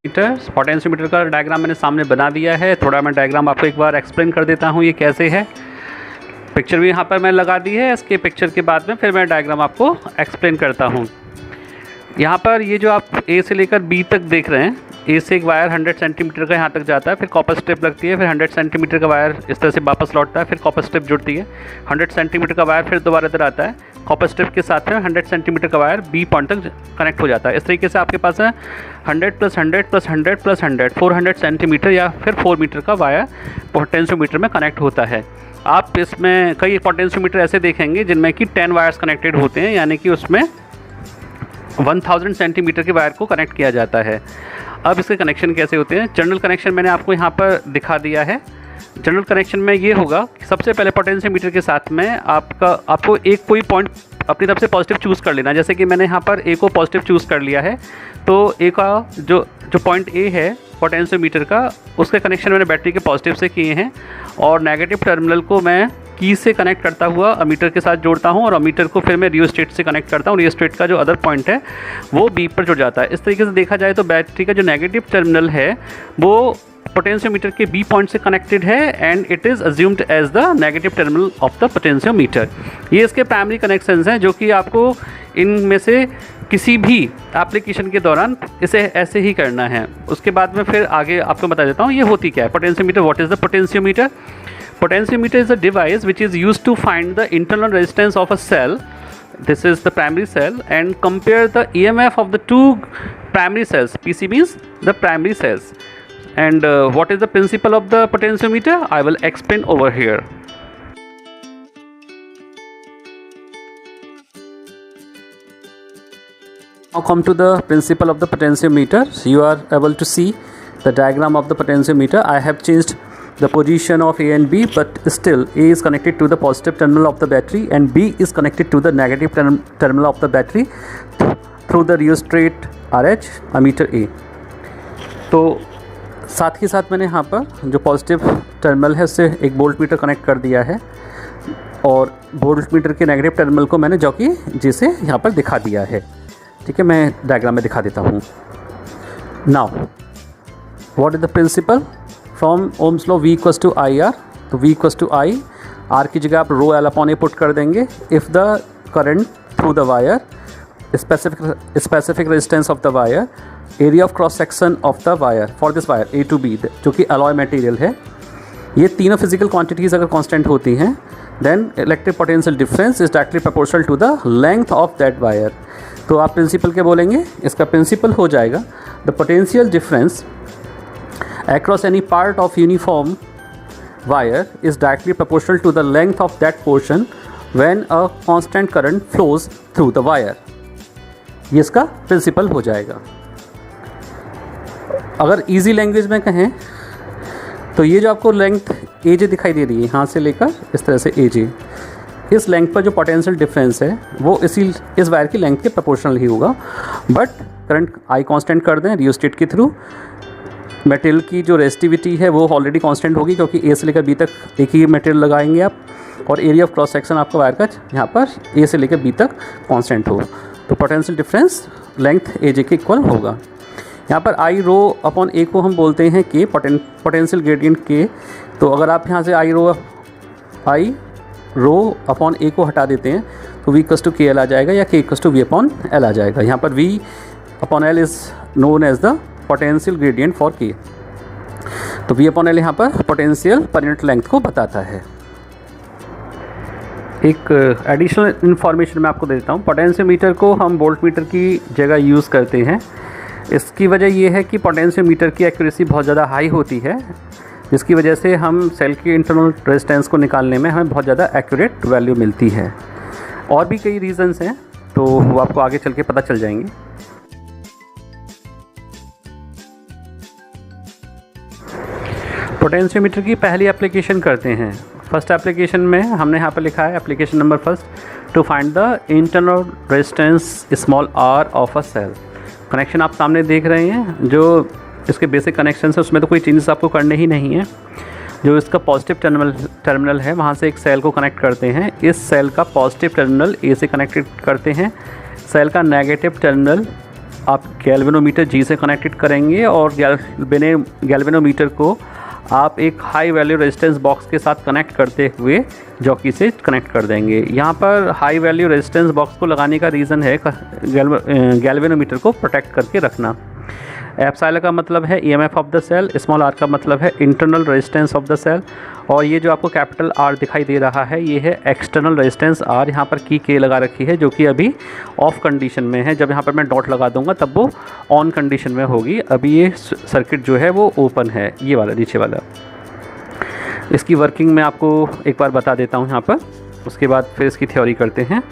Metre potentiometer का diagram मैंने सामने बना दिया है। थोड़ा मैं डायग्राम आपको एक बार एक्सप्लेन कर देता हूँ ये कैसे है। पिक्चर भी यहाँ पर मैं लगा दी है। इसके पिक्चर के बाद में फिर मैं डायग्राम आपको एक्सप्लेन करता हूँ। यहाँ पर ये जो आप ए से लेकर बी तक देख रहे हैं, ए से एक वायर 100 सेंटीमीटर का यहाँ तक जाता है, फिर कॉपर स्ट्रिप लगती है, फिर 100 सेंटीमीटर का वायर इस तरह से वापस लौटता है, फिर कॉपर स्ट्रिप जुड़ती है, 100 सेंटीमीटर का वायर फिर दोबारा इधर आता है, कॉपर स्ट्रिप के साथ में 100 सेंटीमीटर का वायर बी पॉइंट तक कनेक्ट हो जाता है। इस तरीके से आपके पास है 100 + 100 + 100 + 100 400 सेंटीमीटर या फिर 4 मीटर का वायर पोटेंशियोमीटर में कनेक्ट होता है। आप इसमें कई पोटेंशियोमीटर ऐसे देखेंगे जिनमें कि 10 वायर्स कनेक्टेड होते हैं, यानी कि उसमें 1000 सेंटीमीटर के वायर को कनेक्ट किया जाता है। अब इसके कनेक्शन कैसे होते हैं? जनरल कनेक्शन मैंने आपको यहाँ पर दिखा दिया है। जनरल कनेक्शन में ये होगा कि सबसे पहले पोटेंशियोमीटर के साथ में आपको एक कोई पॉइंट अपनी तरफ से पॉजिटिव चूज़ कर लेना। जैसे कि मैंने यहाँ पर ए को पॉजिटिव चूज़ कर लिया है, तो ए का जो पॉइंट ए है पोटेंशियोमीटर का, उसके कनेक्शन मैंने बैटरी के पॉजिटिव से किए हैं, और नेगेटिव टर्मिनल को मैं की से कनेक्ट करता हुआ अमीटर के साथ जोड़ता हूं, और अमीटर को फिर मैं रियोस्टेट से कनेक्ट करता हूं। रियोस्टेट का जो अदर पॉइंट है वो बी पर जुड़ जाता है। इस तरीके से देखा जाए तो बैटरी का जो नेगेटिव टर्मिनल है वो पोटेंशियोमीटर के बी पॉइंट से कनेक्टेड है, and it is assumed as the negative terminal of the potentiometer. ये इसके प्राइमरी कनेक्शंस हैं, जो कि आपको इनमें से किसी भी एप्लीकेशन के दौरान इसे ऐसे ही करना है। उसके बाद में फिर आगे आपको बता देता हूँ ये होती क्या है potentiometer. What is the potentiometer? Potentiometer is a device which is used to find the internal resistance of a cell. This is the primary cell, and compare the EMF of the two primary cells. PC means the primary cells. And what is the principle of the potentiometer? I will explain over here. Now come to the principle of the potentiometer. You are able to see the diagram of the potentiometer. I have changed the position of A and B, but still A is connected to the positive terminal of the battery and B is connected to the negative terminal of the battery through the rheostat RH ammeter A. तो साथ ही साथ मैंने यहाँ पर जो positive terminal है उससे एक वोल्ट मीटर कनेक्ट कर दिया है, और वोल्ट मीटर के नेगेटिव टर्मिनल को मैंने जो कि जिसे यहाँ पर दिखा दिया है। ठीक है, मैं डायग्राम में दिखा देता हूँ। Now what is the principle? From Ohm's law V = IR, तो V = I, R की जगह आप ρL/A पुट कर देंगे। If the current through the wire, specific resistance of the wire, area of cross section of the wire for this wire A to B, जो कि alloy material है, ये तीनों फिजिकल क्वांटिटीज़ अगर कांस्टेंट होती हैं, then electric potential difference is directly proportional to the length of that wire. तो आप प्रिंसिपल क्या बोलेंगे? इसका प्रिंसिपल हो जाएगा the potential difference across any part of uniform wire is directly proportional to the length of that portion when a constant current flows through the wire। ये इसका principle हो जाएगा। अगर इजी लैंग्वेज में कहें तो ये जो आपको लेंथ AJ दिखाई दे रही है यहाँ से लेकर इस तरह से AJ, इस लेंथ पर जो पोटेंशियल डिफरेंस है वो इस वायर की लेंथ के प्रोपोर्शनल ही होगा। बट करंट I कांस्टेंट कर दें रियोस्टेट के थ्रू, मटेरियल की जो रेजिस्टिविटी है वो ऑलरेडी कांस्टेंट होगी, क्योंकि ए से लेकर बी तक एक ही मटेरियल लगाएंगे आप, और एरिया ऑफ क्रॉस सेक्शन आपका वायर का यहाँ पर ए से लेकर बी तक कांस्टेंट हो, तो पोटेंशियल डिफरेंस लेंथ AJ के इक्वल होगा। यहाँ पर I ρ/A को हम बोलते हैं के पोटेंशियल ग्रेडियंट के। तो अगर आप यहाँ से I ρ/A को हटा देते हैं तो V = KL आ जाएगा, या K = V/L आ जाएगा। यहाँ पर V/L is known as the potential gradient for K। तो V/L यहाँ पर पोटेंशियल पर यूनिट लेंथ को बताता है। एक एडिशनल इन्फॉर्मेशन मैं आपको देता हूँ। पोटेंशियोमीटर को हम वोल्ट मीटर की जगह यूज़ करते हैं। इसकी वजह ये है कि पोटेंशियोमीटर की एक्यूरेसी बहुत ज़्यादा हाई होती है, जिसकी वजह से हम सेल की इंटरनल रेजिस्टेंस को निकालने में हमें बहुत ज़्यादा एक्यूरेट वैल्यू मिलती है। और भी कई रीज़न्स हैं, तो वो आपको आगे चल के पता चल जाएंगे। पोटेंशियोमीटर की पहली एप्लीकेशन करते हैं। फर्स्ट एप्लीकेशन में हमने यहाँ पर लिखा है application number first, to find the internal resistance small r of a cell. Connection आप सामने देख रहे हैं, जो इसके बेसिक कनेक्शन है उसमें तो कोई चेंजेस आपको करने ही नहीं है। जो इसका पॉजिटिव टर्मिनल है वहाँ से एक सेल को कनेक्ट करते हैं, इस सेल का पॉजिटिव टर्मिनल A से कनेक्टेड करते हैं, सेल का नेगेटिव टर्मिनल आप गैल्वेनोमीटर जी से कनेक्टेड करेंगे और गैल्वेनोमीटर को आप एक हाई वैल्यू रेजिस्टेंस बॉक्स के साथ कनेक्ट करते हुए जॉकी से कनेक्ट कर देंगे। यहाँ पर हाई वैल्यू रेजिस्टेंस बॉक्स को लगाने का रीज़न है गैल्वेनोमीटर को प्रोटेक्ट करके रखना। एप्सिलॉन का मतलब है EMF of the cell, small r का मतलब है internal resistance of the cell, और ये जो आपको कैपिटल आर दिखाई दे रहा है ये है एक्सटर्नल रेजिस्टेंस आर। यहाँ पर की के लगा रखी है जो कि अभी ऑफ कंडीशन में है। जब यहाँ पर मैं डॉट लगा दूंगा तब वो ऑन कंडीशन में होगी। अभी ये सर्किट जो है वो ओपन है, ये वाला नीचे वाला। इसकी वर्किंग मैं आपको एक बार बता देता हूँ यहाँ पर, उसके बाद फिर इसकी थ्योरी करते हैं।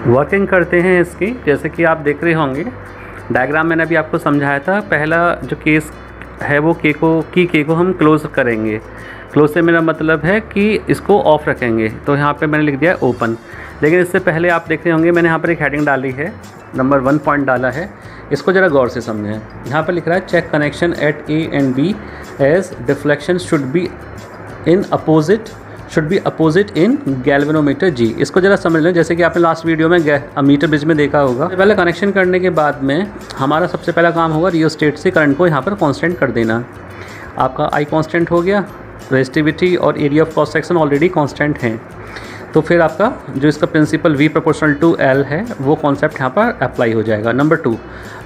वर्किंग करते हैं इसकी। जैसे कि आप देख रहे होंगे डायग्राम मैंने अभी आपको समझाया था। पहला जो केस है वो के को हम क्लोज़ करेंगे। क्लोज से मेरा मतलब है कि इसको ऑफ़ रखेंगे, तो यहाँ पे मैंने लिख दिया ओपन। लेकिन इससे पहले आप देख रहे होंगे मैंने यहाँ पर एक हेडिंग डाली है, नंबर 1 पॉइंट डाला है। इसको ज़रा गौर से समझें। यहाँ पर लिख रहा है check connection at A and B as deflection should be opposite in galvanometer G. इसको ज़रा समझ लें। जैसे कि आपने लास्ट वीडियो में मीटर ब्रिज में देखा होगा, पहले कनेक्शन करने के बाद में हमारा सबसे पहला काम होगा रियोस्टेट से करंट को यहाँ पर कांस्टेंट कर देना। आपका आई कांस्टेंट हो गया, रेजिस्टिविटी और area of cross section already constant हैं। तो फिर आपका जो इसका principle V proportional to L है वो कॉन्सेप्ट यहाँ पर अप्लाई हो जाएगा। नंबर 2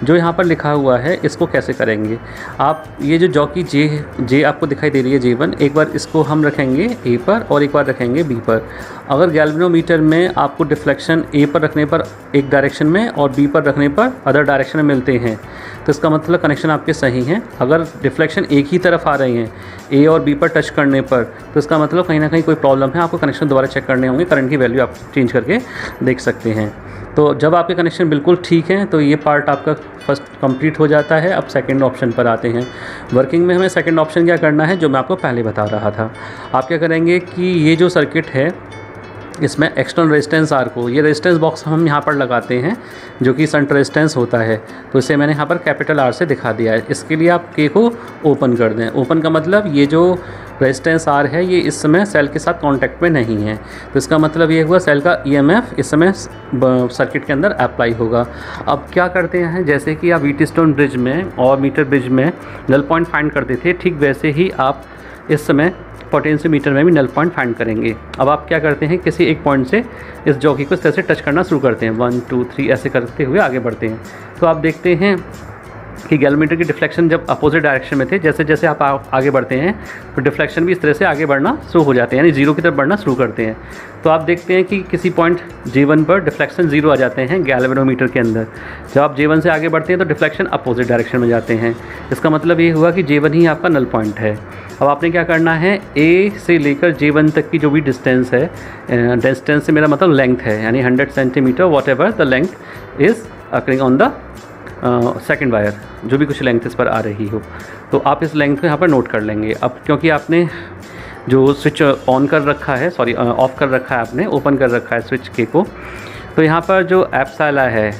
जो यहाँ पर लिखा हुआ है इसको कैसे करेंगे आप, ये जो जॉकी जे आपको दिखाई दे रही है J1, एक बार इसको हम रखेंगे A पर और एक बार रखेंगे B पर। अगर गैल्वेनोमीटर में आपको डिफ्लेक्शन A पर रखने पर एक डायरेक्शन में और B पर रखने पर अदर डायरेक्शन में मिलते हैं तो इसका मतलब कनेक्शन आपके सही हैं। अगर डिफ्लेक्शन एक ही तरफ आ रही हैं A और B पर टच करने पर तो इसका मतलब कहीं ना कहीं कोई प्रॉब्लम है। आपको कनेक्शन दोबारा चेक करने होंगे, करंट की वैल्यू आप चेंज करके देख सकते हैं। तो जब आपके कनेक्शन बिल्कुल ठीक हैं तो ये पार्ट आपका फर्स्ट कंप्लीट हो जाता है। अब सेकंड ऑप्शन पर आते हैं। वर्किंग में हमें सेकंड ऑप्शन क्या करना है जो मैं आपको पहले बता रहा था। आप क्या करेंगे कि ये जो सर्किट है इसमें एक्सटर्नल रेजिस्टेंस आर को, ये रेजिस्टेंस बॉक्स हम यहाँ पर लगाते हैं जो कि शंट रेजिस्टेंस होता है, तो इसे मैंने यहाँ पर कैपिटल आर से दिखा दिया है। इसके लिए आप के को ओपन कर दें। ओपन का मतलब ये जो रेजिस्टेंस आर है ये इस समय सेल के साथ कांटेक्ट में नहीं है, तो इसका मतलब ये हुआ सेल का ईएमएफ इस समय सर्किट के अंदर अप्लाई होगा। अब क्या करते हैं, जैसे कि आप व्हीटस्टोन ब्रिज में और मीटर ब्रिज में नल पॉइंट फाइंड करते थे, ठीक वैसे ही आप इस समय पोटेंशियोमीटर में भी नल पॉइंट फाइंड करेंगे। अब आप क्या करते हैं, किसी एक पॉइंट से इस जॉकी को इस तरह से टच करना शुरू करते हैं, 1 2 3 ऐसे करते हुए आगे बढ़ते हैं। तो आप देखते हैं कि गैल्वेनोमीटर की डिफ्लेक्शन जब अपोजिट डायरेक्शन में थे, जैसे जैसे आप आगे बढ़ते हैं तो डिफ्लेक्शन भी इस तरह से आगे बढ़ना शुरू हो जाते हैं, यानी जीरो की तरफ बढ़ना शुरू करते हैं। तो आप देखते हैं कि किसी पॉइंट J1 पर डिफ्लेक्शन 0 आ जाते हैं गैल्वेनोमीटर के अंदर। जब आप J1 से आगे बढ़ते हैं तो डिफ्लेक्शन अपोजिट डायरेक्शन में जाते हैं। इसका मतलब ये हुआ कि J1 ही आपका नल पॉइंट है। अब आपने क्या करना है, A से लेकर J1 तक की जो भी डिस्टेंस है, डिस्टेंस से मेरा मतलब लेंथ है, यानी 100 centimetre what ever the length is occurring on the second wire, जो भी कुछ लेंथ इस पर आ रही हो, तो आप इस लेंथ को यहाँ पर नोट कर लेंगे। अब क्योंकि आपने जो स्विच ऑन कर रखा है, सॉरी ऑफ़ कर रखा है, आपने ओपन कर रखा है स्विच के को, तो यहाँ पर जो एप्सिलॉन है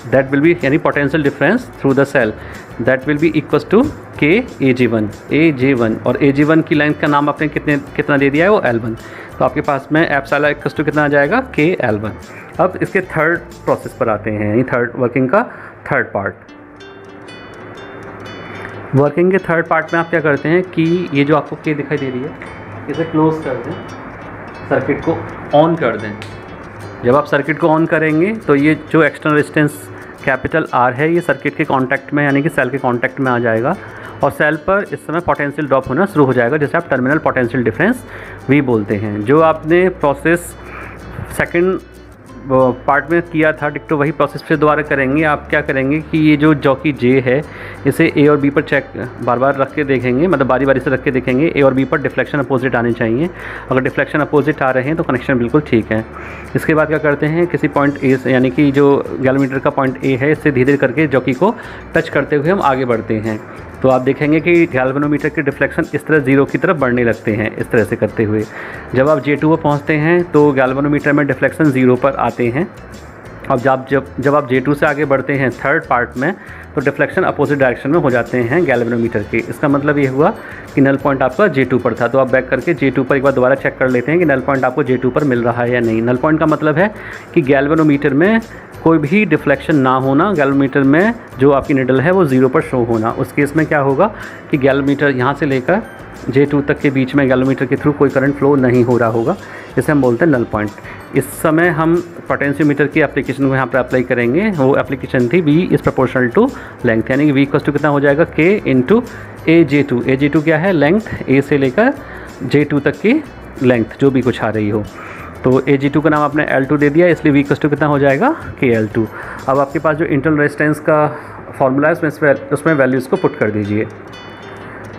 दैट विल बी, यानी potential difference through the cell, that will be equals to K AJ1 और AJ1 की लेंथ का नाम आपने कितना दे दिया है वो L1। तो आपके पास में एप्सिलॉन इक्वल्स टू कितना आ जाएगा, के L1। अब इसके थर्ड प्रोसेस पर आते हैं, यानी थर्ड वर्किंग का थर्ड पार्ट। वर्किंग के थर्ड पार्ट में आप क्या करते हैं कि ये जो आपको के दिखाई दे रही है इसे क्लोज कर दें, सर्किट को ऑन कर दें। जब आप सर्किट को ऑन करेंगे तो ये जो एक्सटर्नल रेजिस्टेंस कैपिटल R है ये सर्किट के कांटेक्ट में, यानी कि सेल के कांटेक्ट में आ जाएगा और सेल पर इस समय पोटेंशियल ड्रॉप होना शुरू हो जाएगा, जैसे आप टर्मिनल पोटेंशियल डिफरेंस भी बोलते हैं। जो आपने प्रोसेस सेकंड पार्ट में किया था डिक्टो, वही प्रोसेस फिर दोबारा करेंगे। आप क्या करेंगे कि ये जो जॉकी J है इसे A और B पर चेक बार बार रख के देखेंगे, मतलब बारी बारी से रख के देखेंगे। A और B पर डिफ्लेक्शन अपोजिट आने चाहिए। अगर डिफ्लेक्शन अपोजिट आ रहे हैं तो कनेक्शन बिल्कुल ठीक है। इसके बाद क्या करते हैं, किसी पॉइंट A से, यानी कि जो गैल्वेनोमीटर का पॉइंट A है, इससे धीरे धीरे करके जॉकी को टच करते हुए हम आगे बढ़ते हैं। तो आप देखेंगे कि गैल्वेनोमीटर के डिफ्लेक्शन इस तरह जीरो की तरफ बढ़ने लगते हैं, इस तरह से करते हुए। जब आप J2 पर पहुंचते हैं तो गैल्वेनोमीटर में डिफ्लेक्शन जीरो पर आते हैं। अब जब आप J2 से आगे बढ़ते हैं थर्ड पार्ट में तो डिफ्लेक्शन अपोजिट डायरेक्शन में हो जाते हैं गैल्वेनोमीटर के। इसका मतलब ये हुआ कि नल पॉइंट आपका J2 पर था। तो आप बैक करके J2 पर एक बार दोबारा चेक कर लेते हैं कि नल पॉइंट आपको J2 पर मिल रहा है या नहीं। नल पॉइंट का मतलब है कि गैल्वेनोमीटर में कोई भी डिफ्लेक्शन ना होना, गैल्वेनोमीटर में जो आपकी निडल है वो 0 पर शो होना। उस केस में क्या होगा कि गैल्वेनोमीटर यहाँ से लेकर J2 तक के बीच में गैल्वेनोमीटर के थ्रू कोई करंट फ्लो नहीं हो रहा होगा, इसे हम बोलते हैं नल पॉइंट। इस समय हम पोटेंशियोमीटर की एप्लीकेशन को यहाँ पर अप्लाई करेंगे। वो एप्लीकेशन थी V is proportional to length, यानी कि V इक्वल टू कितना हो जाएगा K इंटू AJ2। AJ2 क्या है? लेंथ, A से लेकर J2 तक की लेंथ जो भी कुछ आ रही हो। तो AG2 का नाम आपने L2 दे दिया, इसलिए V इक्वल टू कितना हो जाएगा KL2। अब आपके पास जो इंटरनल रेजिस्टेंस का फॉर्मूला है उसमें वैल्यूज़ को पुट कर दीजिए।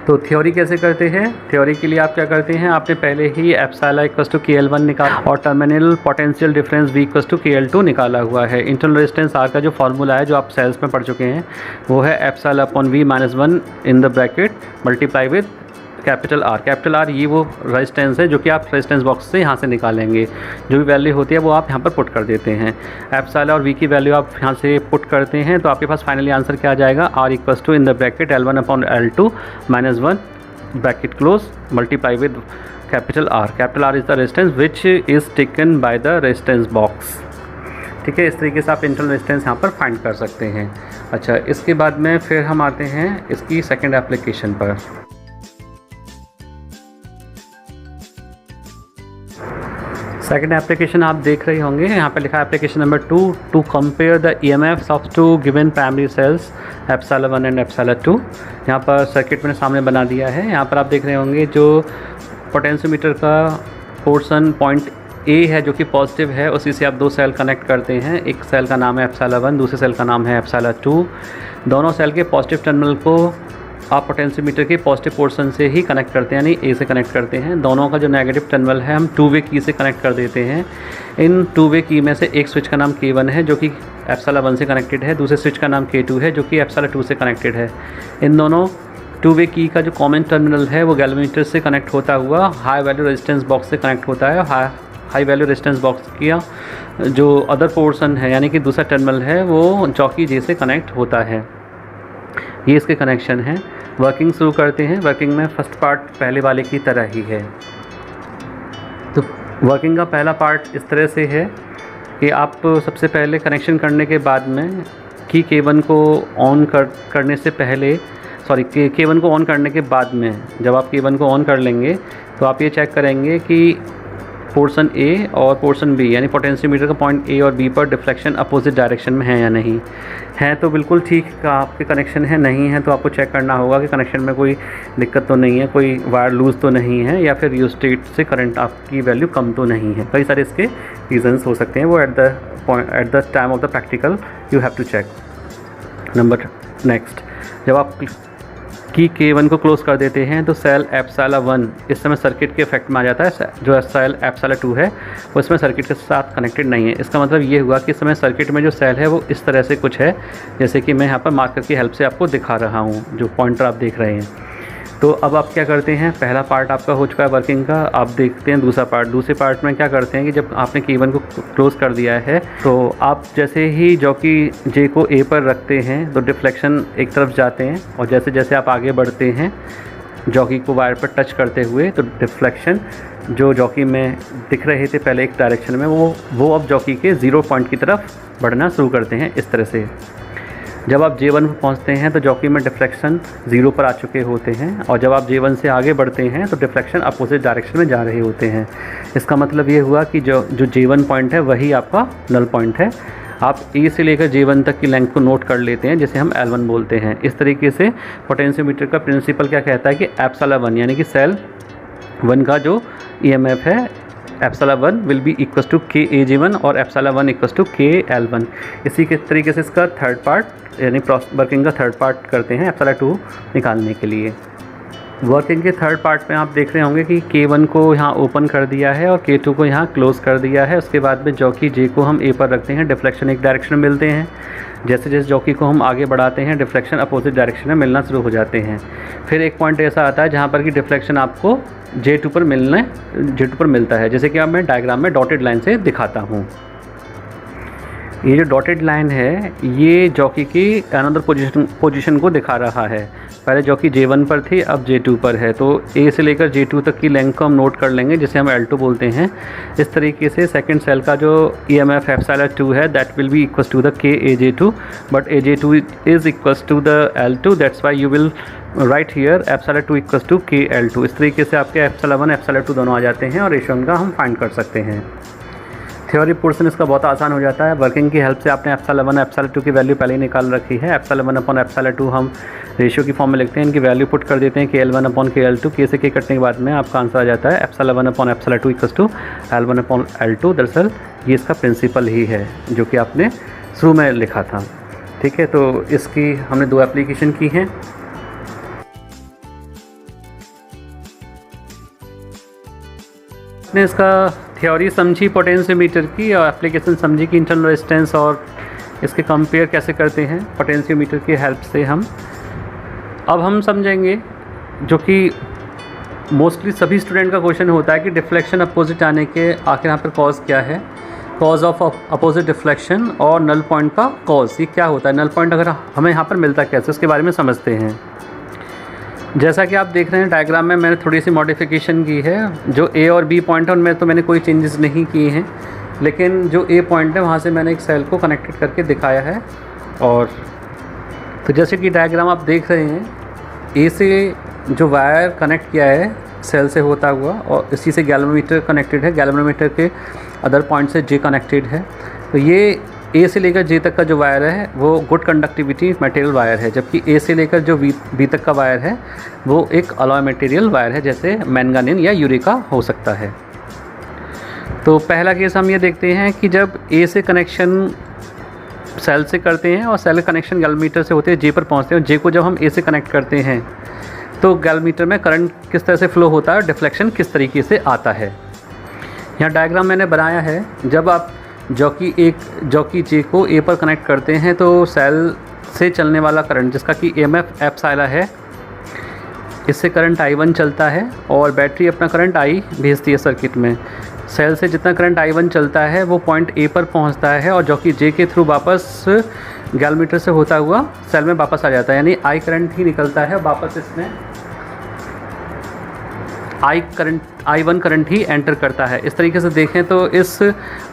तो थ्योरी कैसे करते हैं? थ्योरी के लिए आप क्या करते हैं, आपने पहले ही एप्सिलॉन इक्वल टू KL1 निकाला और terminal potential difference V equal to KL2 निकाला हुआ है। इंटरनल रेजिस्टेंस R का जो फॉर्मूला है जो आप सेल्स में पढ़ चुके हैं वो है epsilon upon V minus 1 in the bracket multiply with capital R। Capital R ये वो रेजिस्टेंस है जो कि आप रेजिस्टेंस बॉक्स से यहाँ से निकालेंगे। जो भी वैल्यू होती है वो आप यहाँ पर पुट कर देते हैं। एप्सिलॉन और V की वैल्यू आप यहाँ से पुट करते हैं तो आपके पास फाइनली आंसर क्या आ जाएगा? R equals to in the bracket L1 upon L2 minus 1 bracket close multiply with capital R। Capital R is the resistance which is taken by the resistance box. ठीक है, इस तरीके से आप इंटरनल रेजिस्टेंस यहाँ पर फाइंड कर सकते हैं। अच्छा, इसके बाद में फिर हम आते हैं इसकी सेकेंड एप्लीकेशन पर। सेकेंड एप्लीकेशन आप देख रहे होंगे, यहाँ पर लिखा है application number 2 to compare the EMFs of two given primary cells epsilon 1 and epsilon 2। यहाँ पर सर्किट मैंने सामने बना दिया है। यहाँ पर आप देख रहे होंगे जो पोटेंशियोमीटर का पोर्शन पॉइंट A है जो कि पॉजिटिव है, उसी से आप दो सेल कनेक्ट करते हैं। एक सेल का नाम है एप्सिलॉन 1, दूसरे सेल का नाम है एप्सिलॉन 2। दोनों सेल के पॉजिटिव टर्मिनल को आप पोटेंशियोमीटर के पॉजिटिव पोर्शन से ही कनेक्ट करते हैं, यानी A से कनेक्ट करते हैं। दोनों का जो नेगेटिव टर्मिनल है हम 2-वे की से कनेक्ट कर देते हैं। इन 2-वे की में से एक स्विच का नाम K1 है जो कि एप्सिलॉन 1 से कनेक्टेड है, दूसरे स्विच का नाम K2 है जो कि एप्सिलॉन 2 से कनेक्टेड है। इन दोनों 2-वे की का जो कॉमन टर्मिनल है वो गैल्वेनोमीटर से कनेक्ट होता हुआ हाई वैल्यू रेजिस्टेंस बॉक्स से कनेक्ट होता है। हाई वैल्यू रेजिस्टेंस बॉक्स का जो अदर पोर्शन है यानी कि दूसरा टर्मिनल है वो जॉकी J से कनेक्ट होता है। ये इसके कनेक्शन है। वर्किंग शुरू करते हैं। वर्किंग में फर्स्ट पार्ट पहले वाले की तरह ही है। तो वर्किंग का पहला पार्ट इस तरह से है कि आप सबसे पहले कनेक्शन करने के बाद में की K1 को ऑन करने से पहले K1 को ऑन करने के बाद में जब आप K1 को ऑन कर लेंगे तो आप ये चेक करेंगे कि पोर्शन A और पोर्शन B यानी पोटेंशियोमीटर का पॉइंट A और B पर डिफ्लेक्शन अपोजिट डायरेक्शन में है या नहीं है। तो बिल्कुल ठीक आपके कनेक्शन है, नहीं है तो आपको चेक करना होगा कि कनेक्शन में कोई दिक्कत तो नहीं है, कोई वायर लूज़ तो नहीं है, या फिर रियोस्टेट से करंट आपकी वैल्यू कम तो नहीं है। कई सारे इसके रीजंस हो सकते हैं, वो at the time of the practical you have to check. Number next, जब आप की K1 को क्लोज़ कर देते हैं तो सेल एप्सिलॉन 1 इस समय सर्किट के इफेक्ट में आ जाता है। जो सेल एप्सिलॉन 2 है वो इसमें सर्किट के साथ कनेक्टेड नहीं है। इसका मतलब ये हुआ कि इस समय सर्किट में जो सेल है वो इस तरह से कुछ है, जैसे कि मैं यहाँ पर मार्कर की हेल्प से आपको दिखा रहा हूँ, जो पॉइंटर आप देख रहे हैं। तो अब आप क्या करते हैं, पहला पार्ट आपका हो चुका है वर्किंग का, आप देखते हैं दूसरा पार्ट। दूसरे पार्ट में क्या करते हैं कि जब आपने K1 को क्लोज़ कर दिया है तो आप जैसे ही जॉकी J को A पर रखते हैं तो डिफ्लेक्शन एक तरफ जाते हैं, और जैसे जैसे आप आगे बढ़ते हैं जॉकी को वायर पर टच करते हुए तो डिफ्लेक्शन जो जॉकी में दिख रहे थे पहले एक डायरेक्शन में वो अब जॉकी के 0 पॉइंट की तरफ बढ़ना शुरू करते हैं इस तरह से। जब आप J1 पर पहुंचते हैं तो जॉकी में डिफ्लेक्शन 0 पर आ चुके होते हैं, और जब आप J1 से आगे बढ़ते हैं तो डिफ्लेक्शन अपोजिट डायरेक्शन में जा रहे होते हैं। इसका मतलब ये हुआ कि जो J1 पॉइंट है वही आपका नल पॉइंट है। आप A से लेकर J1 तक की लेंथ को नोट कर लेते हैं, जिसे हम L1 बोलते हैं। इस तरीके से पोटेंशियोमीटर का प्रिंसिपल क्या कहता है कि एप्सिलॉन 1 यानी कि सेल 1 का जो EMF है epsilon 1 will be equal to KAJ1 और एप्सिलॉन 1 इक्वल टू KL1। इसी के तरीके से इसका थर्ड पार्ट यानी वर्किंग का थर्ड पार्ट करते हैं एप्सिलॉन 2 निकालने के लिए। वर्किंग के थर्ड पार्ट में आप देख रहे होंगे कि K1 को यहाँ ओपन कर दिया है और K2 को यहाँ क्लोज़ कर दिया है। उसके बाद में जॉकी J को हम A पर रखते हैं, डिफ्लेक्शन एक डायरेक्शन में मिलते हैं। जैसे जैसे जॉकी को हम आगे बढ़ाते हैं डिफ्लेक्शन अपोजिट डायरेक्शन में मिलना शुरू हो जाते हैं। फिर एक पॉइंट ऐसा आता है जहाँ पर कि डिफ्लेक्शन आपको J2 पर मिलता है, जैसे कि अब मैं डायग्राम में डॉटेड लाइन से दिखाता हूँ। ये जो डॉटेड लाइन है ये जॉकी की अनदर पोजीशन को दिखा रहा है। पहले जॉकी J1 पर थी, अब J2 पर है। तो A से लेकर J2 तक की लेंथ को हम नोट कर लेंगे, जिसे हम L2 बोलते हैं। इस तरीके से सेकंड सेल का जो EMF एप्सिलॉन 2 है that will be equals to the KAJ2, but AJ2 is equals to the L2, that's why you will write here epsilon 2 equals to KL2। इस तरीके से आपके एप्सिलॉन 1 एप्सिलॉन 2 दोनों आ जाते हैं और रेशियो उनका हम फाइंड कर सकते हैं। थ्योरी पोर्शन इसका बहुत आसान हो जाता है। वर्किंग की हेल्प से आपने एप्सिलॉन 1 एप्सिलॉन 2 की वैल्यू पहले ही निकाल रखी है। एप्सिलॉन 1 अपॉन एप्सिलॉन 2 हम रेशियो की फॉर्म में लिखते हैं, इनकी वैल्यू पुट कर देते हैं KL1 अपॉन KL2। K से K कटने के बाद में आपका आंसर आ जाता है epsilon 1 upon epsilon 2 equals to L1 upon L2। दरअसल ये इसका प्रिंसिपल ही है जो कि आपने शुरू में लिखा था। ठीक है, तो इसकी हमने 2 एप्लीकेशन की हैं। ने इसका थ्योरी समझी पोटेंशियोमीटर की और एप्लीकेशन समझी कि इंटरनल रेजिस्टेंस और इसके कंपेयर कैसे करते हैं पोटेंशियोमीटर की हेल्प से हम। अब हम समझेंगे जो कि मोस्टली सभी स्टूडेंट का क्वेश्चन होता है कि डिफ्लेक्शन अपोजिट आने के आखिर यहाँ पर कॉज क्या है, कॉज ऑफ अपोजिट डिफ्लेक्शन और नल पॉइंट का कॉज, ये क्या होता है, नल पॉइंट अगर हमें यहाँ पर मिलता कैसे, उसके बारे में समझते हैं। जैसा कि आप देख रहे हैं डायग्राम में मैंने थोड़ी सी मॉडिफिकेशन की है। जो A और B पॉइंट है उनमें तो मैंने कोई चेंजेस नहीं किए हैं, लेकिन जो A पॉइंट है वहाँ से मैंने एक सेल को कनेक्टेड करके दिखाया है। और तो जैसे कि डायग्राम आप देख रहे हैं, A से जो वायर कनेक्ट किया है सेल से होता हुआ और इसी से गैल्वेनोमीटर कनेक्टेड है, गैल्वेनोमीटर के अदर पॉइंट से J कनेक्टेड है। तो ये A से लेकर J तक का जो वायर है वो गुड कंडक्टिविटी मटेरियल वायर है, जबकि A से लेकर जो B तक का वायर है वो एक अलॉय मटेरियल वायर है, जैसे मैंगानीन या यूरेका हो सकता है। तो पहला केस हम ये देखते हैं कि जब A से कनेक्शन सेल से करते हैं और सेल कनेक्शन गैल्वेनोमीटर से होते हैं J पर पहुंचते हैं, और J को जब हम A से कनेक्ट करते हैं तो गैल्वेनोमीटर में करंट किस तरह से फ्लो होता है और डिफ्लेक्शन किस तरीके से आता है। यहाँ डायग्राम मैंने बनाया है। जब आप जॉकी J को A पर कनेक्ट करते हैं तो सेल से चलने वाला करंट जिसका कि EMF एप्सिलॉन है, इससे करंट I1 चलता है और बैटरी अपना करंट I भेजती है सर्किट में। सेल से जितना करंट I1 चलता है वो पॉइंट A पर पहुंचता है और जॉकी J के थ्रू वापस गैल्वेनोमीटर से होता हुआ सेल में वापस आ जाता है, यानी I करंट ही निकलता है वापस, इसमें I1 करंट ही एंटर करता है। इस तरीके से देखें तो इस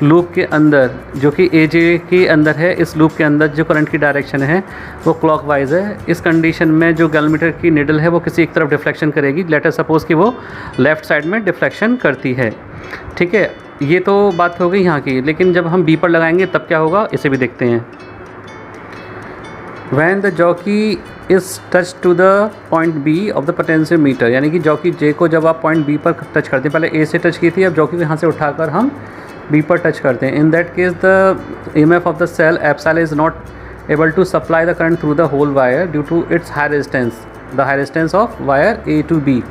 लूप के अंदर जो कि AJ के अंदर है, इस लूप के अंदर जो करंट की डायरेक्शन है वो क्लॉकवाइज है। इस कंडीशन में जो गैल्वेनोमीटर की निडल है वो किसी एक तरफ डिफ्लेक्शन करेगी। लेट अस सपोज कि वो लेफ़्ट साइड में डिफ्लेक्शन करती है। ठीक है, ये तो बात हो गई यहाँ की, लेकिन जब हम B पर लगाएंगे तब क्या होगा इसे भी देखते हैं। When the jockey is touched to the point B of the potentiometer, यानी कि जॉकी J को जब आप पॉइंट B पर टच करते हैं, पहले A से टच की थी, अब जॉकी को यहाँ से उठाकर हम B पर टच करते हैं। In that case the EMF of the cell epsilon is not able to supply the current through the whole wire due to its high resistance, the high resistance of wire A to B.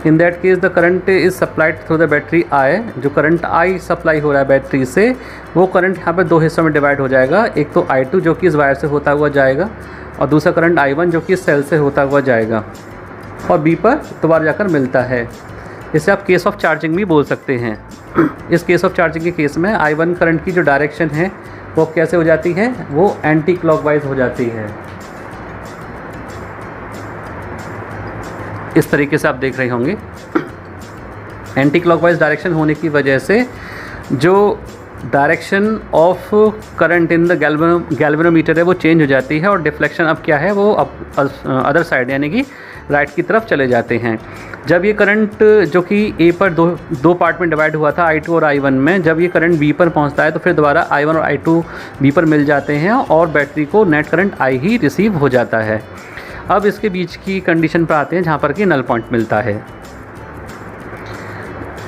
In that case the current is supplied through the battery I। जो current I supply हो रहा है battery से, वो current यहाँ पे 2 हिस्सों में डिवाइड हो जाएगा। एक तो I2 जो कि इस वायर से होता हुआ जाएगा और दूसरा करंट I1 जो कि इस सेल से होता हुआ जाएगा और B पर दोबारा जाकर मिलता है। इसे आप केस ऑफ चार्जिंग भी बोल सकते हैं। इस केस ऑफ चार्जिंग के केस में I1 करंट की जो डायरेक्शन है वो कैसे हो जाती है, वो एंटी क्लॉकवाइज हो जाती है। इस तरीके से आप देख रहे होंगे। एंटी क्लॉकवाइज डायरेक्शन होने की वजह से जो direction of current in the galvanometer है वो चेंज हो जाती है और डिफ्लेक्शन अब क्या है वो अदर साइड यानी कि राइट की तरफ चले जाते हैं। जब ये करंट जो कि A पर दो पार्ट में डिवाइड हुआ था I2 और I1 में, जब ये करंट B पर पहुंचता है तो फिर दोबारा I1 और I2 B पर मिल जाते हैं और बैटरी को net current I he receive हो जाता है। अब इसके बीच की कंडीशन पर आते हैं जहाँ पर कि नल पॉइंट मिलता है।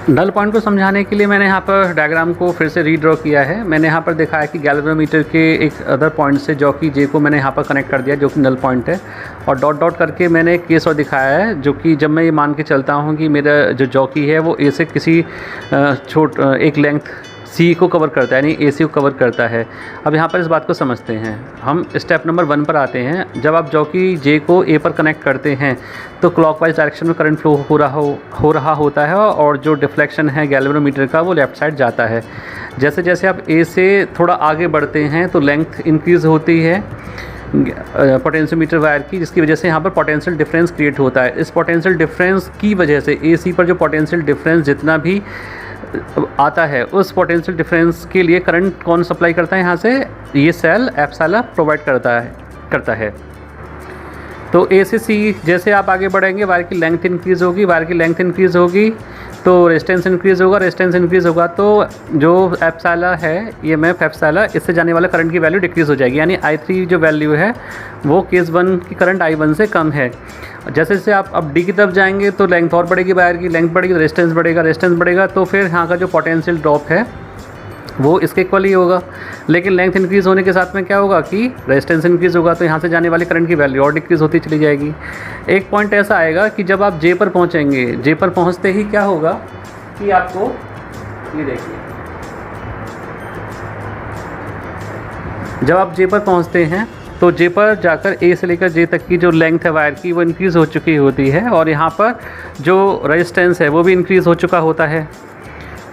नल पॉइंट को समझाने के लिए मैंने यहाँ पर डायग्राम को फिर से रीड्रॉ किया है। मैंने यहाँ पर दिखाया कि गैल्वेनोमीटर के एक अदर पॉइंट से जॉकी J को मैंने यहाँ पर कनेक्ट कर दिया जो कि नल पॉइंट है, और डॉट डॉट करके मैंने एक केस और दिखाया है जो कि जब मैं ये मान के चलता हूँ कि मेरा जो जॉकी है वो A से किसी एक लेंथ C को कवर करता है, यानी AC को कवर करता है। अब यहाँ पर इस बात को समझते हैं। हम स्टेप नंबर 1 पर आते हैं। जब आप जॉकी J को A पर कनेक्ट करते हैं तो क्लॉकवाइज डायरेक्शन में करंट फ्लो हो रहा होता है और जो डिफ्लेक्शन है गैल्वेनोमीटर का वो लेफ़्ट साइड जाता है। जैसे जैसे आप A से थोड़ा आगे बढ़ते हैं तो लेंथ इंक्रीज़ होती है पोटेंशियोमीटर वायर की, जिसकी वजह से यहाँ पर पोटेंशियल डिफरेंस क्रिएट होता है। इस पोटेंशियल डिफरेंस की वजह से AC पर जो पोटेंशियल डिफरेंस जितना भी आता है, उस पोटेंशियल डिफरेंस के लिए करंट कौन सप्लाई करता है यहाँ से? ये सेल एप्सिलॉन प्रोवाइड करता है। तो A से C जैसे आप आगे बढ़ेंगे, वायर की लेंथ इंक्रीज़ होगी, वायर की लेंथ इंक्रीज़ होगी तो रेजिस्टेंस इंक्रीज़ होगा, रेजिस्टेंस इंक्रीज़ होगा तो जो एप्सिलॉन है, EMF एप्सिलॉन, इससे जाने वाला करंट की वैल्यू डिक्रीज़ हो जाएगी, यानी I3 जो वैल्यू है वो केस 1 की करंट I1 से कम है। जैसे जैसे आप अब D की तरफ जाएंगे तो लेंथ और बढ़ेगी, वायर की लेंथ बढ़ेगी तो रेजिस्टेंस बढ़ेगा, तो फिर यहाँ का जो पोटेंशियल ड्रॉप है वो इसके इक्वल ही होगा। लेकिन लेंथ इंक्रीज़ होने के साथ में क्या होगा कि रेजिस्टेंस इंक्रीज़ होगा, तो यहाँ से जाने वाली करंट की वैल्यू और डिक्रीज़ होती चली जाएगी। एक पॉइंट ऐसा आएगा कि जब आप J पर पहुँचेंगे, J पर पहुँचते ही क्या होगा कि आपको ये देखिए, जब आप J पर पहुँचते हैं तो J पर जाकर A से लेकर J तक की जो लेंथ है वायर की वो इंक्रीज़ हो चुकी होती है, और यहाँ पर जो रेजिस्टेंस है वो भी इंक्रीज़ हो चुका होता है।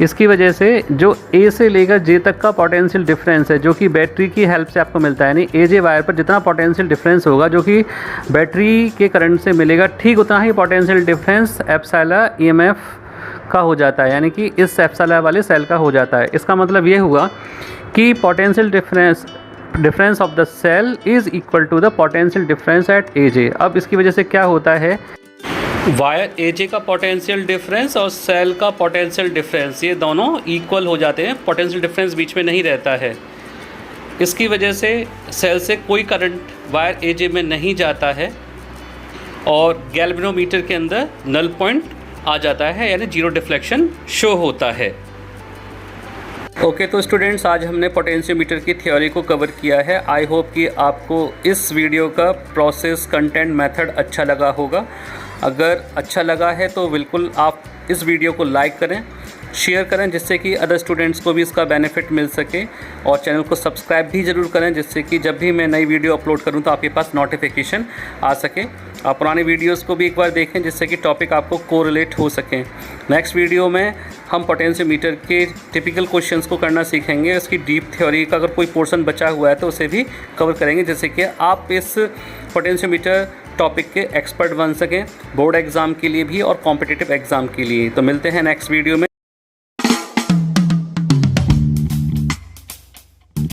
इसकी वजह से जो A से लेकर J तक का पोटेंशियल डिफरेंस है, जो कि बैटरी की हेल्प से आपको मिलता है, यानी AJ वायर पर जितना पोटेंशियल डिफरेंस होगा जो कि बैटरी के करंट से मिलेगा, ठीक उतना ही पोटेंशियल डिफरेंस एप्सिलॉन EMF का हो जाता है, यानी कि इस एप्सिलॉन वाले सेल का हो जाता है। इसका मतलब ये हुआ कि potential difference of the cell is equal to the potential difference at AJ। अब इसकी वजह से क्या होता है, वायर AJ का पोटेंशियल डिफरेंस और सेल का पोटेंशियल डिफरेंस ये दोनों इक्वल हो जाते हैं, पोटेंशियल डिफरेंस बीच में नहीं रहता है। इसकी वजह से सेल से कोई करंट वायर AJ में नहीं जाता है और गैल्वेनोमीटर के अंदर नल पॉइंट आ जाता है, यानी जीरो डिफ्लेक्शन शो होता है। ओके तो स्टूडेंट्स, आज हमने पोटेंशियोमीटर की थ्योरी को कवर किया है। आई होप कि आपको इस वीडियो का प्रोसेस, कंटेंट, मेथड अच्छा लगा होगा। अगर अच्छा लगा है तो बिल्कुल आप इस वीडियो को लाइक करें, शेयर करें, जिससे कि अदर स्टूडेंट्स को भी इसका बेनिफिट मिल सके, और चैनल को सब्सक्राइब भी ज़रूर करें, जिससे कि जब भी मैं नई वीडियो अपलोड करूं तो आपके पास नोटिफिकेशन आ सके। आप पुराने वीडियोस को भी एक बार देखें, जिससे कि टॉपिक आपको कोरिलेट हो सकें। नेक्स्ट वीडियो में हम पोटेंशियोमीटर के टिपिकल क्वेश्चंस को करना सीखेंगे। उसकी डीप थ्योरी का अगर कोई पोर्शन बचा हुआ है तो उसे भी कवर करेंगे, जिससे कि आप इस पोटेंशियोमीटर टॉपिक के एक्सपर्ट बन सकें, बोर्ड एग्ज़ाम के लिए भी और कॉम्पिटिटिव एग्ज़ाम के लिए। तो मिलते हैं नेक्स्ट वीडियो में।